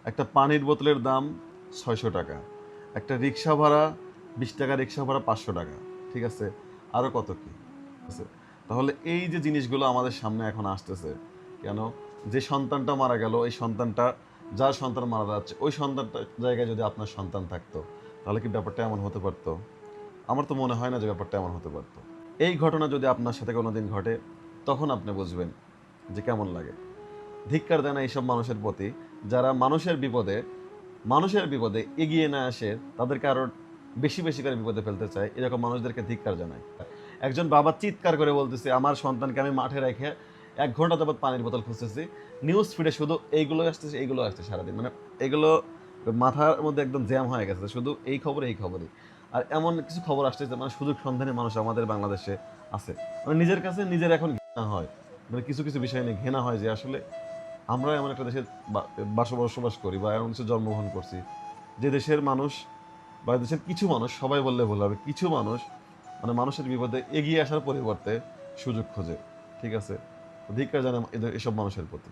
একটা পানির বোতলের দাম 600 টাকা, একটা রিক্সা ভাড়া 20 টাকা, রিক্সা ভাড়া 500 টাকা, ঠিক আছে, আরও কত কি আছে। তাহলে এই যে জিনিসগুলো আমাদের সামনে এখন আসতেছে কেন, যে সন্তানটা মারা গেল, এই সন্তানটা, যার সন্তান মারা যাচ্ছে, ওই সন্তানটার জায়গায় যদি আপনার সন্তান থাকতো তাহলে কি ব্যাপারটা এমন হতে পারতো? আমার তো মনে হয় না যে ব্যাপারটা এমন হতে পারতো। এই ঘটনা যদি আপনার সাথে কোনোদিন ঘটে তখন আপনি বুঝবেন যে কেমন লাগে। ধিক্কার দেয় না এইসব মানুষের প্রতি যারা মানুষের বিপদে এগিয়ে না আসে, তাদেরকে আরো বেশি বেশি করে বিপদে ফেলতে চায়, এরকম মানুষদেরকে ধিক্কার জানায়। একজন বাবা চিৎকার করে বলতেছে, আমার সন্তানকে আমি মাঠে রেখে 1 ঘন্টা যাবত পানির বোতল খুঁজতেছি, নিউজ ফিডে শুধু এইগুলো আসছে সারাদিন, মানে এগুলো মাথার মধ্যে একদম জ্যাম হয়ে গেছে, শুধু এই খবরই। আর এমন কিছু খবর আসতেছে, মানে সুযোগ সন্ধানী মানুষ আমাদের বাংলাদেশে আছে, মানে নিজের কাছে নিজের এখন ঘৃণা হয়, মানে কিছু কিছু বিষয় নিয়ে ঘৃণা হয় যে আসলে আমরা এমন একটা দেশে বসবাস করি বা এমন কিছু জন্মগ্রহণ করছি যে দেশের মানুষ বা দেশের কিছু মানুষ, সবাই বললে ভুল হবে, কিছু মানুষ মানে মানুষের বিপদে এগিয়ে আসার পরিবর্তে সুযোগ খোঁজে। ঠিক আছে, ধিক্কার জানাই এসব মানুষের প্রতি।